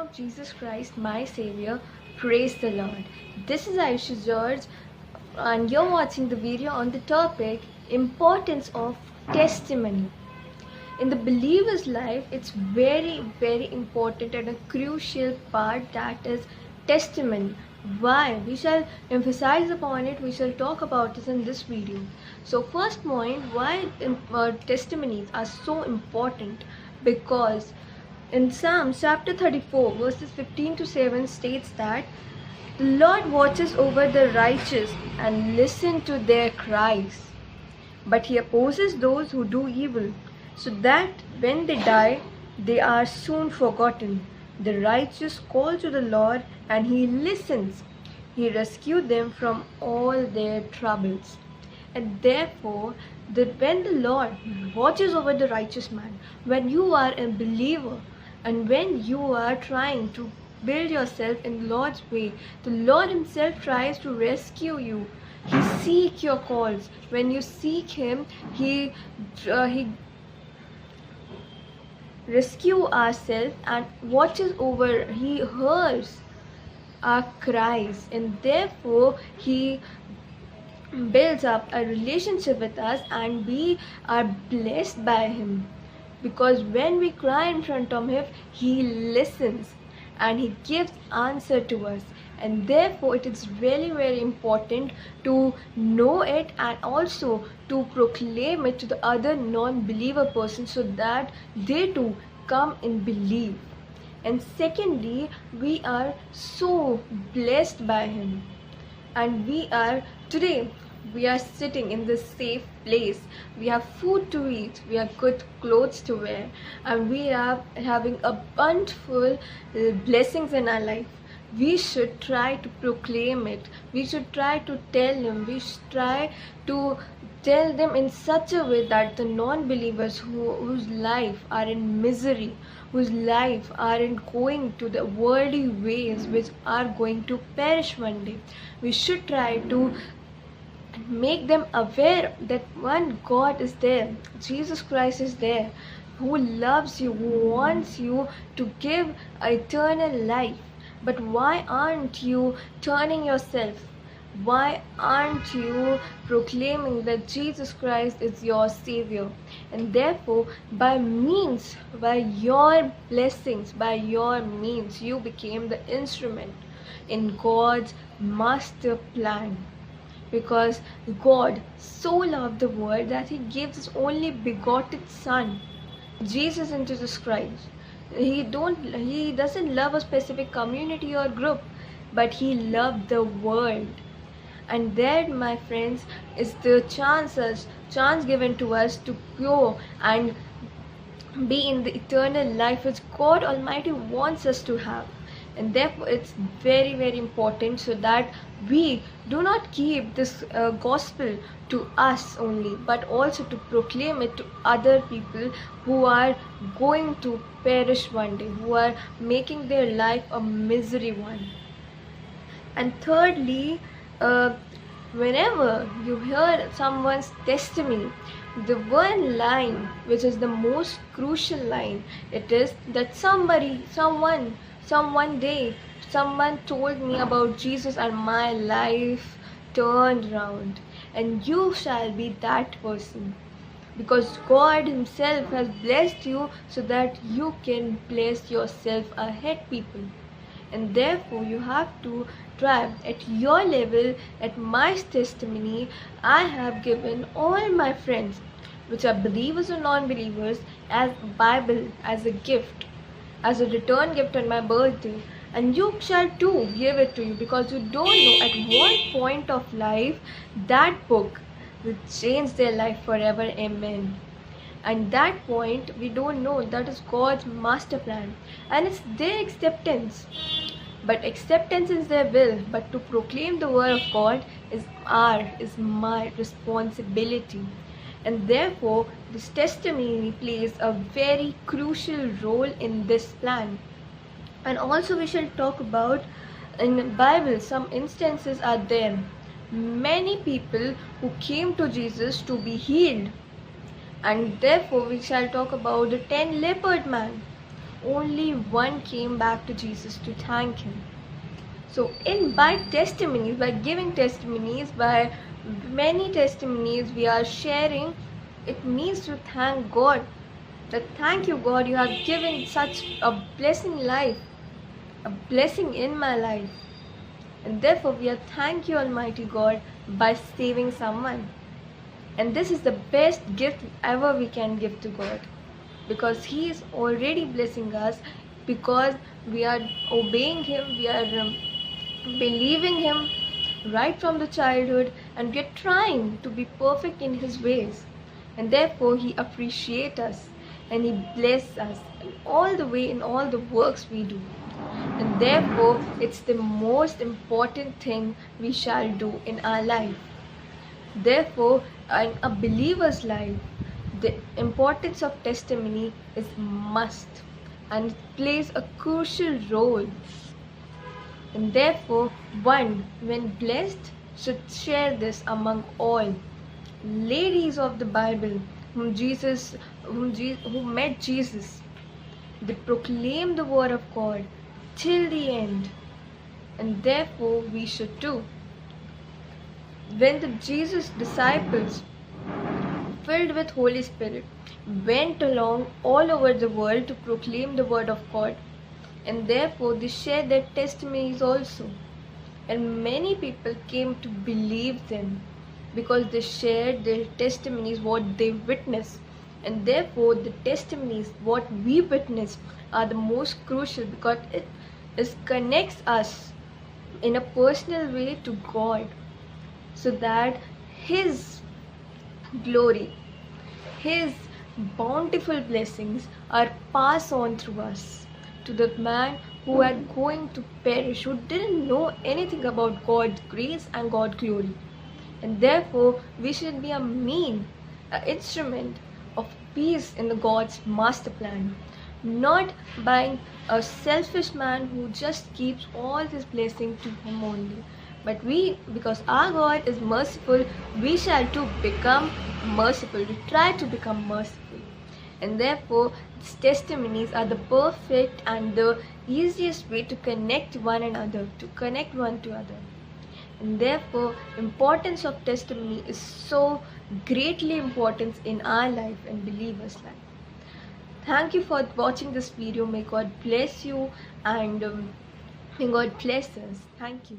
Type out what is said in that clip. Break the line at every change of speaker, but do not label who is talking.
of Jesus Christ, my Savior. Praise the Lord. This is Aisha George, and you're watching the video on the topic Importance of Testimony. In the believer's life, it's very important and a crucial part, that is testimony. Why? We shall emphasize upon it, we shall talk about this in this video. So first point, why testimonies are so important, because in Psalms chapter 34 verses 15 to 7 states that the Lord watches over the righteous and listens to their cries, but he opposes those who do evil, so that when they die, they are soon forgotten. The righteous call to the Lord, and he listens. He rescued them from all their troubles. And therefore, when the Lord watches over the righteous man, when you are a believer, and when you are trying to build yourself in the Lord's way, the Lord himself tries to rescue you. He seeks your calls. When you seek him, he rescue ourselves and watches over. He hears our cries, and therefore he builds up a relationship with us, and we are blessed by him, because when we cry in front of him, he listens and he gives answer to us. And therefore it is very important to know it, and also to proclaim it to the other non-believer persons, so that they too come and believe. And secondly, we are so blessed by him, and today we are sitting in this safe place. We have food to eat, we have good clothes to wear, and we are having a bountiful blessings in our life. We should try to proclaim it. We should try to tell him. We should try to tell them in such a way that the non-believers whose life are in misery, whose life are in going to the worldly ways which are going to perish one day, we should try to make them aware that one God is there, Jesus Christ is there, who loves you, who wants you to give eternal life. But why aren't you turning yourself? Why aren't you proclaiming that Jesus Christ is your Savior? And therefore, by your blessings, by your means, you became the instrument in God's master plan. Because God so loved the world that he gives his only begotten Son, Jesus and Jesus Christ. He doesn't love a specific community or group, but he loved the world. And there, my friends, is the chance given to us to go and be in the eternal life which God Almighty wants us to have. And therefore it's very important, so that we do not keep this gospel to us only, but also to proclaim it to other people who are going to perish one day, who are making their life a misery one. And thirdly, whenever you hear someone's testimony, the one line which is the most crucial line, it is that someone day, someone told me about Jesus and my life turned around. And you shall be that person, because God himself has blessed you so that you can bless yourself ahead, people. And therefore you have to try at your level. At my testimony, I have given all my friends, which are believers or non-believers, as Bible, as a gift, as a return gift on my birthday. And you shall too give it to you, because you don't know at what point of life that book will change their life forever. Amen. And that point we don't know, that is God's master plan, and it's their acceptance. But acceptance is their will, but to proclaim the word of God is my responsibility. And therefore this testimony plays a very crucial role in this plan. And also we shall talk about, in the Bible, some instances are there, many people who came to Jesus to be healed. And therefore we shall talk about the 10 leopard man, only one came back to Jesus to thank him. So by testimonies, by giving testimonies, by many testimonies we are sharing, it means to thank God. That thank you God, you have given such a blessing life, a blessing in my life. And therefore we are thank you Almighty God by saving someone. And this is the best gift ever we can give to God, because He is already blessing us, because we are obeying Him, we are believing Him right from the childhood, and we are trying to be perfect in His ways. And therefore He appreciates us and He blesses us in all the way, in all the works we do. And therefore it's the most important thing we shall do in our life. Therefore, in a believer's life, the importance of testimony is must, and it plays a crucial role. And therefore, one, when blessed, should share this among all. Ladies of the Bible, who met Jesus, they proclaimed the word of God till the end, and therefore we should too. When the Jesus disciples, filled with Holy Spirit, went along all over the world to proclaim the word of God, and therefore they shared their testimonies also, and many people came to believe them because they shared their testimonies, what they witnessed. And therefore the testimonies what we witness are the most crucial, because it connects us in a personal way to God, so that His glory, His bountiful blessings are passed on through us to the man who had going to perish, who didn't know anything about God's grace and God's glory. And therefore we should be an instrument of peace in the God's master plan, not by a selfish man who just keeps all his blessing to him only. But we, because our God is merciful, we shall too become merciful. We try to become merciful. And therefore, these testimonies are the perfect and the easiest way to connect one another, to connect one to other. And therefore, importance of testimony is so greatly important in our life and believers' life. Thank you for watching this video. May God bless you, and may God bless us. Thank you.